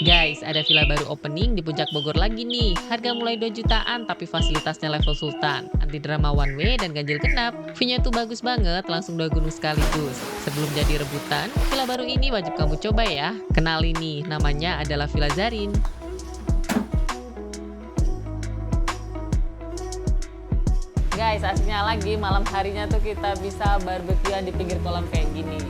Guys, ada villa baru opening di Puncak Bogor lagi nih. Harga mulai 2 jutaan tapi fasilitasnya level sultan. Anti drama one way dan ganjil genap. View-nya tuh bagus banget, langsung 2 gunung sekaligus. Sebelum jadi rebutan, villa baru ini wajib kamu coba ya. Kenal ini, namanya adalah Villa Zarin. Guys, asiknya lagi malam harinya tuh kita bisa barbeque di pinggir kolam kayak gini.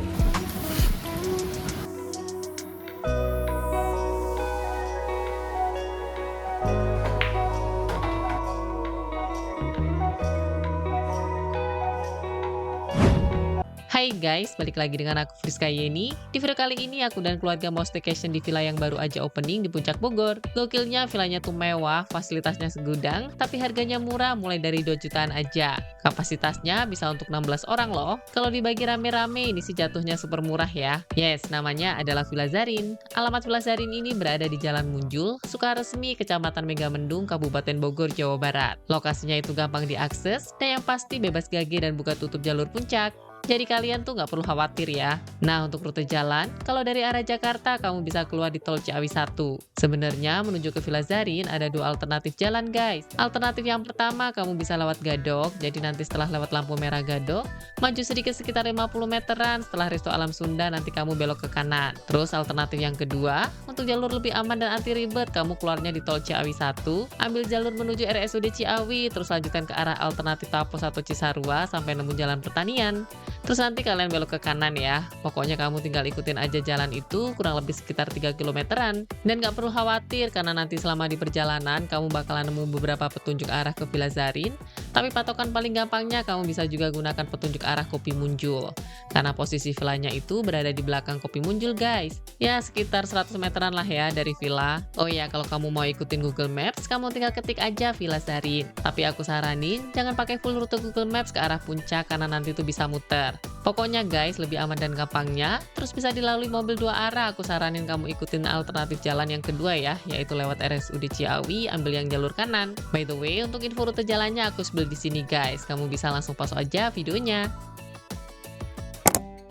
Hai guys, balik lagi dengan aku Friska Yeni. Di video kali ini aku dan keluarga mau staycation di villa yang baru aja opening di Puncak Bogor. Gokilnya villanya tuh mewah, fasilitasnya segudang, tapi harganya murah mulai dari 2 jutaan aja. Kapasitasnya bisa untuk 16 orang loh. Kalau dibagi rame-rame ini sih jatuhnya super murah ya. Yes, namanya adalah Villa Zarin. Alamat Villa Zarin ini berada di Jalan Munjul, Sukaresmi, Kecamatan Megamendung, Kabupaten Bogor, Jawa Barat. Lokasinya itu gampang diakses, dan yang pasti bebas gage dan buka tutup jalur puncak. Jadi kalian tuh nggak perlu khawatir ya. Nah, untuk rute jalan, kalau dari arah Jakarta kamu bisa keluar di tol Ciawi 1. Sebenarnya menuju ke Villa Zarin ada 2 alternatif jalan guys. Alternatif yang pertama kamu bisa lewat Gadok, jadi nanti setelah lewat lampu merah Gadok, maju sedikit sekitar 50 meteran setelah Resto Alam Sunda nanti kamu belok ke kanan. Terus alternatif yang kedua, untuk jalur lebih aman dan anti ribet kamu keluarnya di tol Ciawi 1, ambil jalur menuju RSUD Ciawi, terus lanjutkan ke arah alternatif Tapos atau Cisarua sampai nemu jalan pertanian. Terus nanti kalian belok ke kanan ya. Pokoknya kamu tinggal ikutin aja jalan itu kurang lebih sekitar 3 kilometeran. Dan gak perlu khawatir karena nanti selama di perjalanan kamu bakalan nemu beberapa petunjuk arah ke Villa Zarin. Tapi patokan paling gampangnya kamu bisa juga gunakan petunjuk arah Kopi Munjul. Karena posisi villanya itu berada di belakang Kopi Munjul guys. Ya sekitar 100 meteran lah ya dari villa. Oh ya, kalau kamu mau ikutin Google Maps, kamu tinggal ketik aja Villa Zarin. Tapi aku saranin jangan pakai full rute Google Maps ke arah puncak karena nanti tuh bisa muter. Pokoknya guys, lebih aman dan gampangnya, terus bisa dilalui mobil 2 arah, aku saranin kamu ikutin alternatif jalan yang kedua ya, yaitu lewat RSUD Ciawi, ambil yang jalur kanan. By the way, untuk info rute jalannya aku spill di sini guys, kamu bisa langsung pause aja videonya.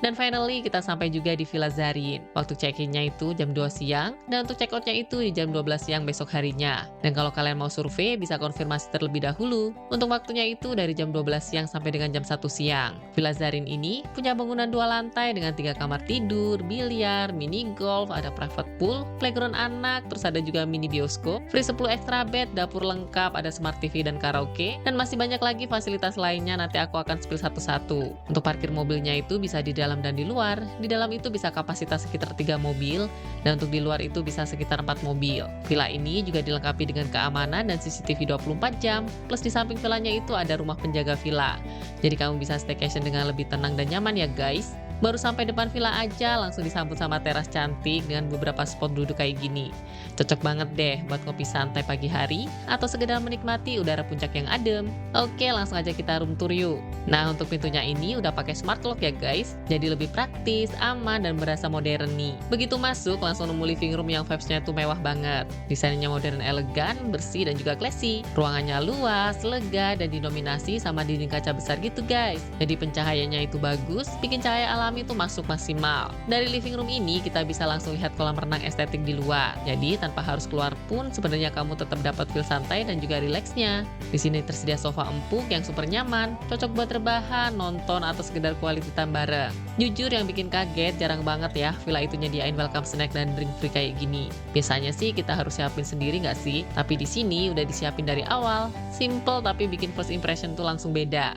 Dan finally kita sampai juga di Villa Zarin. Waktu check-in-nya itu jam 2 siang, dan untuk check-out-nya itu di jam 12 siang besok harinya. Dan kalau kalian mau survei, bisa konfirmasi terlebih dahulu. Untuk waktunya itu dari jam 12 siang sampai dengan jam 1 siang. Villa Zarin ini punya bangunan 2 lantai dengan 3 kamar tidur, biliar, mini golf, ada private pool, playground anak, terus ada juga mini bioskop, free 10 extra bed, dapur lengkap, ada smart TV dan karaoke, dan masih banyak lagi fasilitas lainnya, nanti aku akan spill satu-satu. Untuk parkir mobilnya itu bisa di dalam dan di luar. Di dalam itu bisa kapasitas sekitar 3 mobil, dan untuk di luar itu bisa sekitar 4 mobil. Villa ini juga dilengkapi dengan keamanan dan CCTV 24 jam, plus di samping villanya itu ada rumah penjaga villa. Jadi kamu bisa staycation dengan lebih tenang dan nyaman ya guys. Baru sampai depan villa aja langsung disambut sama teras cantik dengan beberapa spot duduk kayak gini. Cocok banget deh buat ngopi santai pagi hari atau sekedar menikmati udara puncak yang adem. Oke, langsung aja kita room tour yuk. Nah, untuk pintunya ini udah pakai smart lock ya guys. Jadi lebih praktis, aman, dan berasa modern nih. Begitu masuk langsung nemu living room yang vibes-nya tuh mewah banget. Desainnya modern elegan, bersih, dan juga classy. Ruangannya luas, lega, dan didominasi sama dinding kaca besar gitu guys. Jadi pencahayaannya itu bagus, bikin cahaya alami itu masuk maksimal. Dari living room ini kita bisa langsung lihat kolam renang estetik di luar. Jadi tanpa harus keluar pun sebenarnya kamu tetap dapat feel santai dan juga rileksnya. Di sini tersedia sofa empuk yang super nyaman, cocok buat rebahan, nonton, atau sekedar quality time bareng. Jujur yang bikin kaget, jarang banget ya villa itu nyediain welcome snack dan drink free kayak gini. Biasanya sih kita harus siapin sendiri nggak sih? Tapi di sini udah disiapin dari awal. Simple tapi bikin first impression tuh langsung beda.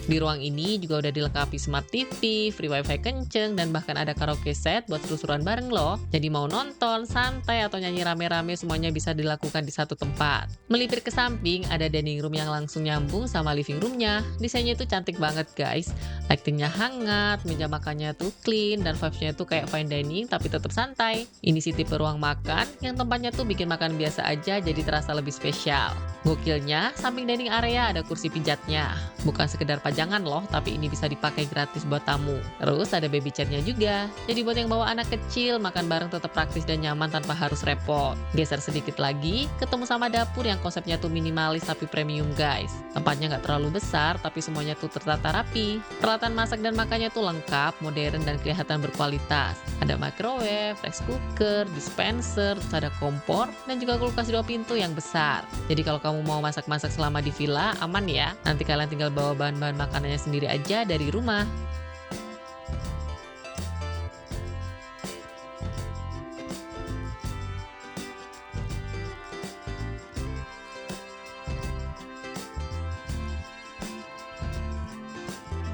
Di ruang ini juga udah dilengkapi smart TV, free wifi kenceng, dan bahkan ada karaoke set buat seru-seruan bareng loh. Jadi mau nonton, santai, atau nyanyi rame-rame semuanya bisa dilakukan di satu tempat. Melipir ke samping, ada dining room yang langsung nyambung sama living roomnya. Desainnya itu cantik banget guys. Lightingnya hangat, meja makannya tuh clean, dan vibes-nya tuh kayak fine dining tapi tetap santai. Ini sih tipe ruang makan yang tempatnya tuh bikin makan biasa aja jadi terasa lebih spesial. Gokilnya, samping dining area ada kursi pijatnya. Bukan sekedar pajak pajangan loh, tapi ini bisa dipakai gratis buat tamu. Terus ada baby chair-nya juga. Jadi buat yang bawa anak kecil, makan bareng tetap praktis dan nyaman tanpa harus repot. Geser sedikit lagi, ketemu sama dapur yang konsepnya tuh minimalis tapi premium guys. Tempatnya nggak terlalu besar, tapi semuanya tuh tertata rapi. Peralatan masak dan makannya tuh lengkap, modern dan kelihatan berkualitas. Ada microwave, rice cooker, dispenser, terus ada kompor, dan juga kulkas 2 pintu yang besar. Jadi kalau kamu mau masak-masak selama di villa, aman ya. Nanti kalian tinggal bawa bahan-bahan makanannya sendiri aja dari rumah.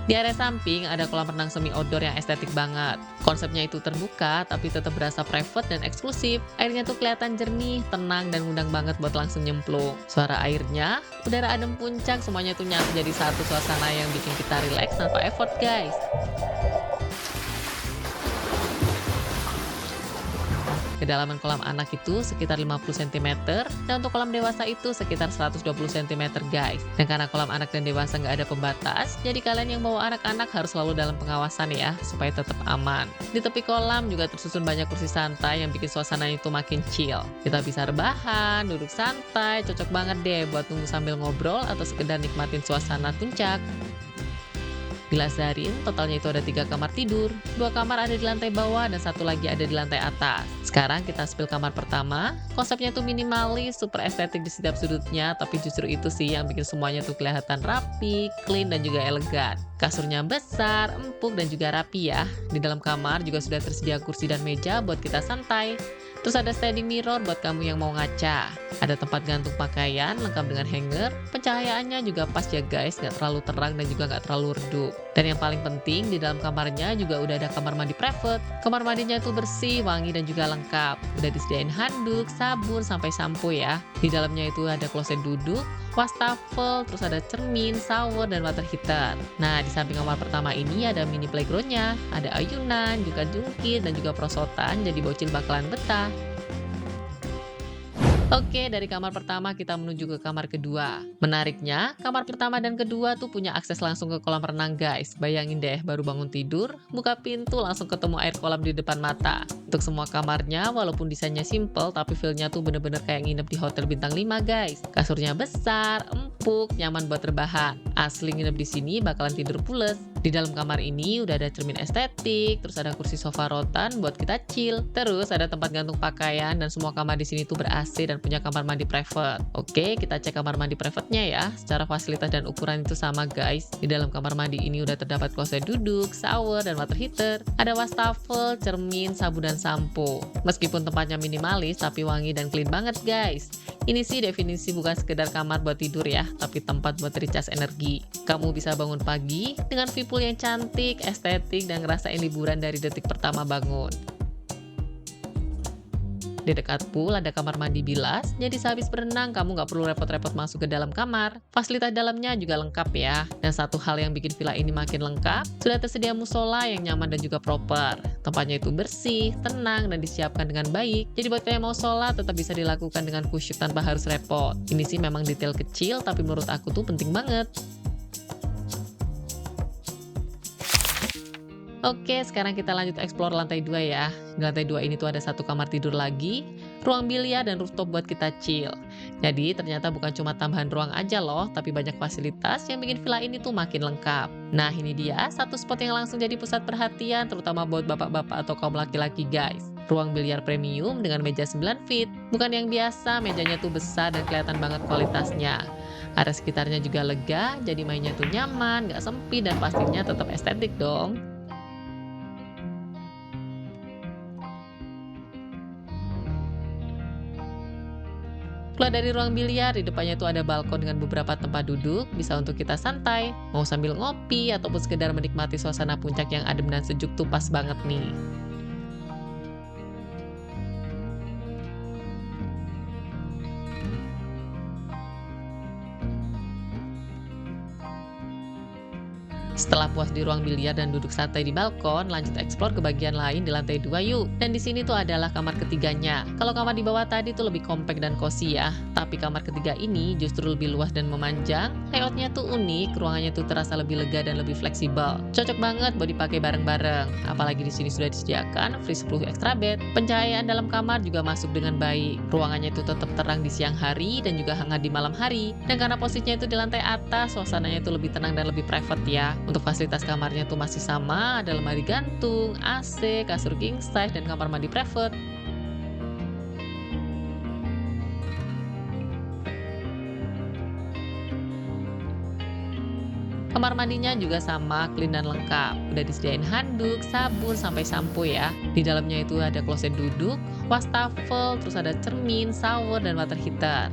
Di area samping ada kolam renang semi outdoor yang estetik banget. Konsepnya itu terbuka tapi tetap berasa private dan eksklusif. Airnya tuh kelihatan jernih, tenang, dan ngundang banget buat langsung nyemplung. Suara airnya, udara adem puncak, semuanya tuh nyatu jadi satu suasana yang bikin kita relax tanpa effort guys. Kedalaman kolam anak itu sekitar 50 cm, dan untuk kolam dewasa itu sekitar 120 cm guys. Dan karena kolam anak dan dewasa nggak ada pembatas, jadi kalian yang bawa anak-anak harus selalu dalam pengawasan ya, supaya tetap aman. Di tepi kolam juga tersusun banyak kursi santai yang bikin suasana itu makin chill. Kita bisa rebahan, duduk santai, cocok banget deh buat tunggu sambil ngobrol atau sekedar nikmatin suasana puncak. Villa Zarin, totalnya itu ada 3 kamar tidur, 2 kamar ada di lantai bawah dan 1 lagi ada di lantai atas. Sekarang kita spill kamar pertama, konsepnya tuh minimalis, super estetik di setiap sudutnya, tapi justru itu sih yang bikin semuanya tuh kelihatan rapi, clean, dan juga elegan. Kasurnya besar, empuk, dan juga rapi ya. Di dalam kamar juga sudah tersedia kursi dan meja buat kita santai. Terus ada standing mirror buat kamu yang mau ngaca. Ada tempat gantung pakaian lengkap dengan hanger. Pencahayaannya juga pas ya guys, nggak terlalu terang dan juga nggak terlalu redup. Dan yang paling penting, di dalam kamarnya juga udah ada kamar mandi private. Kamar mandinya itu bersih, wangi, dan juga lengkap. Udah disediain handuk, sabun, sampai sampo ya. Di dalamnya itu ada kloset duduk, wastafel, terus ada cermin, shower, dan water heater. Nah, di samping kamar pertama ini ada mini playgroundnya, ada ayunan, juga jungkir, dan juga perosotan, jadi bocil bakalan betah. Oke, dari kamar pertama kita menuju ke kamar kedua. Menariknya, kamar pertama dan kedua tuh punya akses langsung ke kolam renang guys. Bayangin deh, baru bangun tidur, buka pintu langsung ketemu air kolam di depan mata. Untuk semua kamarnya, walaupun desainnya simple, tapi feel-nya tuh bener-bener kayak nginep di hotel bintang 5 guys. Kasurnya besar, empuk, nyaman buat rebahan. Asli nginep di sini bakalan tidur pules. Di dalam kamar ini udah ada cermin estetik, terus ada kursi sofa rotan buat kita chill. Terus ada tempat gantung pakaian dan semua kamar di sini tuh ber-AC dan punya kamar mandi private. Oke, kita cek kamar mandi private-nya ya. Secara fasilitas dan ukuran itu sama guys. Di dalam kamar mandi ini udah terdapat kloset duduk, shower, dan water heater. Ada wastafel, cermin, sabun, dan sampo. Meskipun tempatnya minimalis, tapi wangi dan clean banget guys. Ini sih definisi bukan sekedar kamar buat tidur ya, tapi tempat buat recharge energi. Kamu bisa bangun pagi dengan view pool yang cantik, estetik, dan ngerasain liburan dari detik pertama bangun. Di dekat pool ada kamar mandi bilas, jadi sehabis berenang kamu nggak perlu repot-repot masuk ke dalam kamar. Fasilitas dalamnya juga lengkap ya. Dan satu hal yang bikin villa ini makin lengkap, sudah tersedia musola yang nyaman dan juga proper. Tempatnya itu bersih, tenang, dan disiapkan dengan baik. Jadi buat kalian mau sholat tetap bisa dilakukan dengan khusyuk tanpa harus repot. Ini sih memang detail kecil, tapi menurut aku tuh penting banget. Oke, sekarang kita lanjut explore lantai 2 ya. Di lantai 2 ini tuh ada 1 kamar tidur lagi, ruang biliar, dan rooftop buat kita chill. Jadi ternyata bukan cuma tambahan ruang aja loh, tapi banyak fasilitas yang bikin villa ini tuh makin lengkap. Nah ini dia, satu spot yang langsung jadi pusat perhatian, terutama buat bapak-bapak atau kaum laki-laki guys. Ruang biliar premium dengan meja 9 feet. Bukan yang biasa, mejanya tuh besar dan kelihatan banget kualitasnya. Area sekitarnya juga lega, jadi mainnya tuh nyaman, gak sempit, dan pastinya tetap estetik dong. Keluar dari ruang biliar, di depannya itu ada balkon dengan beberapa tempat duduk, bisa untuk kita santai, mau sambil ngopi, ataupun sekedar menikmati suasana puncak yang adem dan sejuk tuh pas banget nih. Setelah puas di ruang biliar dan duduk santai di balkon, lanjut eksplor ke bagian lain di lantai 2 yuk. Dan di sini tuh adalah kamar ketiganya. Kalau kamar di bawah tadi tuh lebih kompak dan cozy ya, tapi kamar ketiga ini justru lebih luas dan memanjang. Layoutnya tuh unik, ruangannya tuh terasa lebih lega dan lebih fleksibel. Cocok banget buat dipakai bareng-bareng. Apalagi di sini sudah disediakan free 10 extra bed. Pencahayaan dalam kamar juga masuk dengan baik. Ruangannya itu tetap terang di siang hari dan juga hangat di malam hari. Dan karena posisinya itu di lantai atas, suasananya itu lebih tenang dan lebih private ya. Untuk fasilitas kamarnya tuh masih sama, ada lemari gantung, AC, kasur king size, dan kamar mandi private. Kamar mandinya juga sama, clean dan lengkap. Udah disediain handuk, sabun, sampai sampo ya. Di dalamnya itu ada kloset duduk, wastafel, terus ada cermin, shower, dan water heater.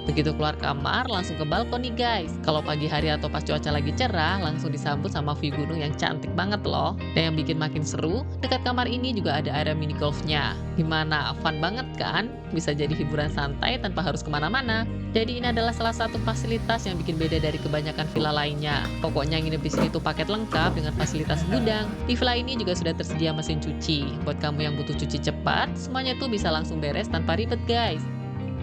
Begitu keluar kamar, langsung ke balkon nih guys. Kalau pagi hari atau pas cuaca lagi cerah, langsung disambut sama view gunung yang cantik banget loh. Dan yang bikin makin seru, dekat kamar ini juga ada area mini golfnya. Gimana? Fun banget kan? Bisa jadi hiburan santai tanpa harus kemana-mana. Jadi ini adalah salah satu fasilitas yang bikin beda dari kebanyakan villa lainnya. Pokoknya nginep di sini tuh paket lengkap dengan fasilitas gudang. Di villa ini juga sudah tersedia mesin cuci. Buat kamu yang butuh cuci cepat, semuanya tuh bisa langsung beres tanpa ribet guys.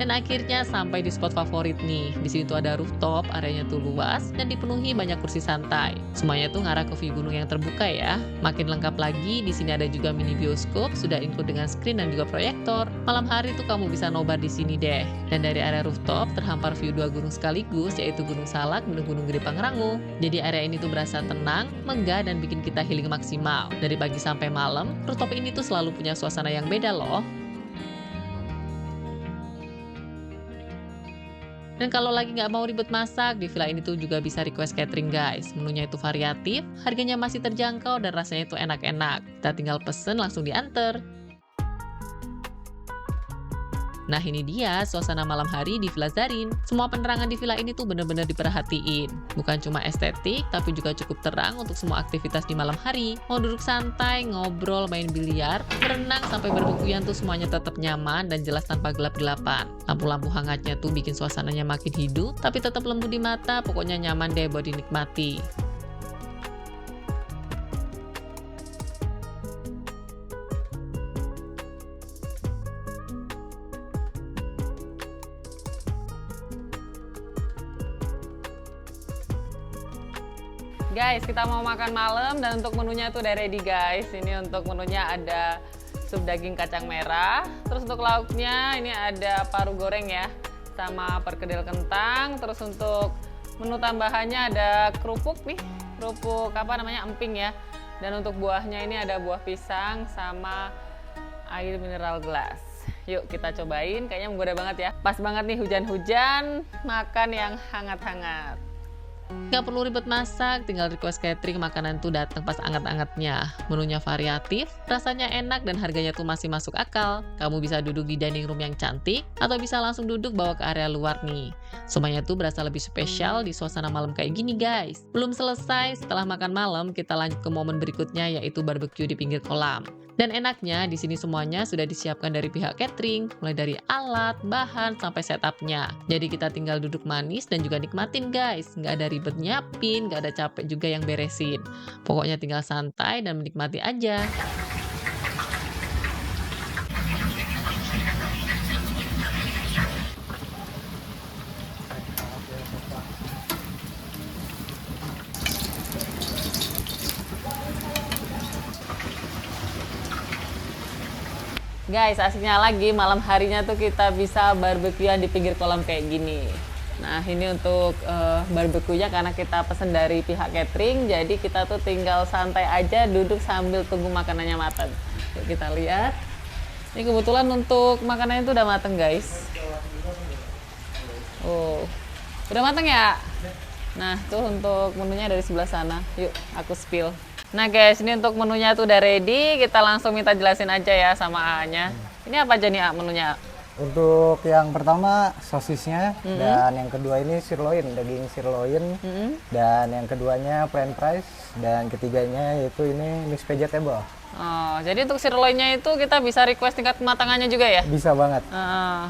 Dan akhirnya sampai di spot favorit nih. Di sini tuh ada rooftop, areanya tuh luas dan dipenuhi banyak kursi santai. Semuanya tuh ngarah ke view gunung yang terbuka ya. Makin lengkap lagi, di sini ada juga mini bioskop, sudah include dengan screen dan juga proyektor. Malam hari tuh kamu bisa nobar di sini deh. Dan dari area rooftop terhampar view 2 gunung sekaligus, yaitu Gunung Salak dan Gunung Gede Pangrango. Jadi area ini tuh berasa tenang, megah dan bikin kita healing maksimal. Dari pagi sampai malam, rooftop ini tuh selalu punya suasana yang beda loh. Dan kalau lagi nggak mau ribet masak, di villa ini tuh juga bisa request catering guys. Menunya itu variatif, harganya masih terjangkau dan rasanya itu enak-enak. Kita tinggal pesen langsung diantar. Nah ini dia suasana malam hari di Villa Zarin. Semua penerangan di villa ini tuh bener-bener diperhatiin. Bukan cuma estetik, tapi juga cukup terang untuk semua aktivitas di malam hari. Mau duduk santai, ngobrol, main biliar, berenang, sampai berbukuyan tuh semuanya tetap nyaman dan jelas tanpa gelap-gelapan. Lampu-lampu hangatnya tuh bikin suasananya makin hidup, tapi tetap lembut di mata, pokoknya nyaman deh buat dinikmati. Guys, kita mau makan malam dan untuk menunya tuh udah ready guys. Ini untuk menunya ada sup daging kacang merah. Terus untuk lauknya ini ada paru goreng ya, sama perkedel kentang. Terus untuk menu tambahannya ada kerupuk nih, kerupuk apa namanya, emping ya. Dan untuk buahnya ini ada buah pisang sama air mineral gelas. Yuk kita cobain, kayaknya menggoda banget ya. Pas banget nih hujan-hujan, makan yang hangat-hangat. Gak perlu ribet masak, tinggal request catering, makanan tuh datang pas anget-angetnya. Menunya variatif, rasanya enak dan harganya tuh masih masuk akal. Kamu bisa duduk di dining room yang cantik, atau bisa langsung duduk bawa ke area luar nih. Semuanya tuh berasa lebih spesial di suasana malam kayak gini guys. Belum selesai, setelah makan malam kita lanjut ke momen berikutnya, yaitu barbecue di pinggir kolam. Dan enaknya di sini semuanya sudah disiapkan dari pihak catering, mulai dari alat, bahan, sampai setupnya. Jadi kita tinggal duduk manis dan juga nikmatin guys. Nggak ada ribet nyiapin, nggak ada capek juga yang beresin. Pokoknya tinggal santai dan menikmati aja. Guys, asiknya lagi malam harinya tuh kita bisa barbekyuan di pinggir kolam kayak gini. Nah ini untuk barbekyunya karena kita pesen dari pihak catering, jadi kita tuh tinggal santai aja duduk sambil tunggu makanannya matang. Yuk kita lihat. Ini kebetulan untuk makanannya tuh udah mateng guys. Oh, udah mateng ya? Nah tuh untuk menunya dari sebelah sana. Yuk aku spill. Nah guys, ini untuk menunya tuh udah ready, kita langsung minta jelasin aja ya sama A-nya. Ini apa aja nih A menunya? Untuk yang pertama sosisnya, dan yang kedua ini sirloin, daging sirloin, dan yang keduanya french fries, dan ketiganya yaitu ini mixed vegetable. Oh, jadi untuk sirloinnya itu kita bisa request tingkat kematangannya juga ya? Bisa banget.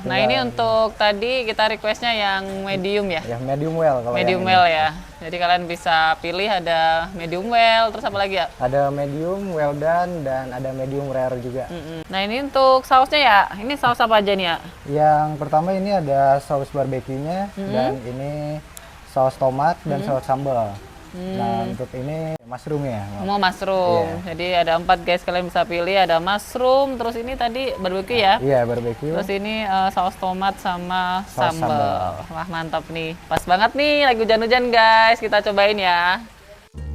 Nah ini untuk tadi kita requestnya yang medium ya? Ya medium well kalau Medium yang well ini. ya. Jadi kalian bisa pilih ada medium well, terus apa lagi ya? Ada medium well done dan ada medium rare juga. Nah ini untuk sausnya ya, ini saus apa aja nih ya? Yang pertama ini ada saus barbeque-nya dan ini saus tomat dan saus sambal. Nah untuk ini mushroom-nya. Mau mushroom. Iya. Jadi ada 4 guys, kalian bisa pilih. Ada mushroom, terus ini tadi barbecue ya? Iya barbeque. Terus ini saus tomat sama Saus sambal. Wah mantap nih, pas banget nih lagi hujan-hujan guys. Kita cobain ya.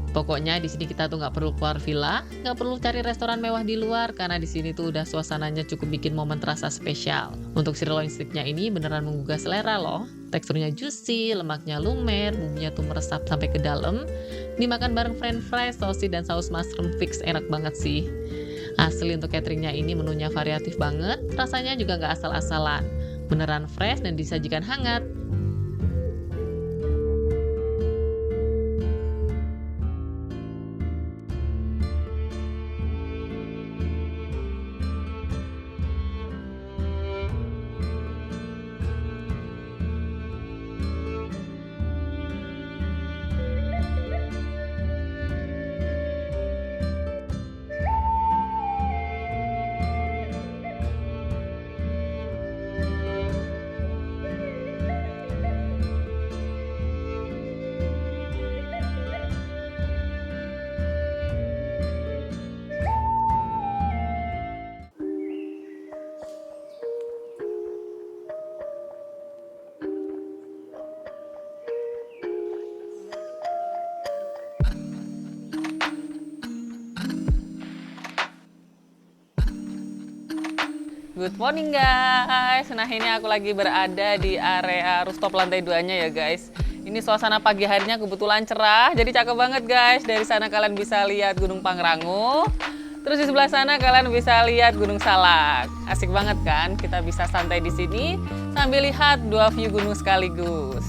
Pokoknya di sini kita tuh nggak perlu keluar villa, nggak perlu cari restoran mewah di luar karena di sini tuh udah suasananya cukup bikin momen terasa spesial. Untuk sirloin steaknya ini beneran menggugah selera loh. Teksturnya juicy, lemaknya lumer, bumbunya tuh meresap sampai ke dalam. Dimakan bareng french fries, sosis dan saus mushroom fix enak banget sih. Asli untuk cateringnya ini menunya variatif banget, rasanya juga nggak asal-asalan. Beneran fresh dan disajikan hangat. Good morning guys. Nah ini aku lagi berada di area rooftop lantai 2-nya ya guys. Ini suasana pagi harinya kebetulan cerah, jadi cakep banget guys. Dari sana kalian bisa lihat Gunung Pangrango. Terus di sebelah sana kalian bisa lihat Gunung Salak. Asik banget kan? Kita bisa santai di sini sambil lihat 2 view gunung sekaligus.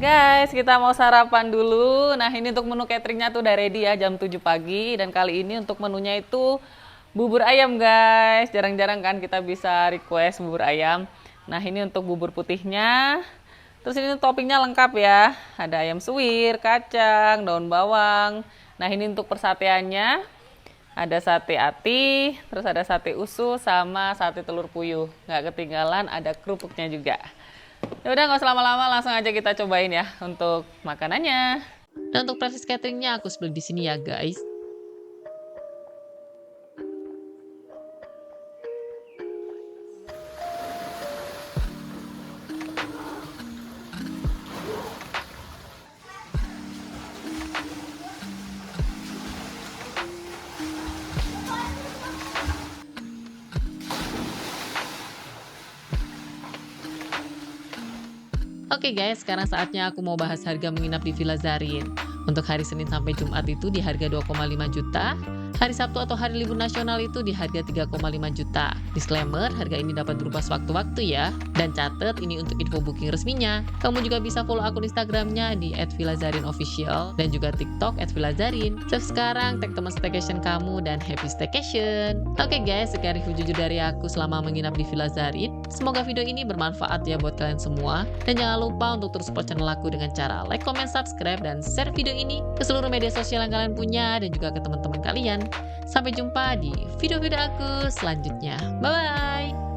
Guys, kita mau sarapan dulu. Nah, ini untuk menu cateringnya tuh udah ready ya, jam 7 pagi. Dan kali ini untuk menunya itu bubur ayam guys. Jarang-jarang kan kita bisa request bubur ayam. Nah, ini untuk bubur putihnya. Terus ini toppingnya lengkap ya. Ada ayam suwir, kacang, daun bawang. Nah, ini untuk persateannya. Ada sate ati, terus ada sate usus, sama sate telur puyuh. Nggak ketinggalan, ada kerupuknya juga. Ya udah nggak usah lama-lama, langsung aja kita cobain ya untuk makanannya. Dan untuk proses cateringnya aku sebeli di sini ya guys. Oke guys, sekarang saatnya aku mau bahas harga menginap di Villa Zarin. Untuk hari Senin sampai Jumat itu di harga 2,5 juta. Hari Sabtu atau hari libur nasional itu di harga 3,5 juta. Disclaimer, harga ini dapat berubah sewaktu-waktu ya. Dan catat, ini untuk info booking resminya. Kamu juga bisa follow akun Instagramnya di @villazarinofficial dan juga TikTok @villazarin. Save sekarang, tag teman staycation kamu dan happy staycation. Oke guys, sekian review jujur dari aku selama menginap di Villa Zarin. Semoga video ini bermanfaat ya buat kalian semua. Dan jangan lupa untuk terus support channel aku dengan cara like, comment, subscribe, dan share video ini ke seluruh media sosial yang kalian punya dan juga ke teman-teman kalian. Sampai jumpa di video-video aku selanjutnya. Bye-bye!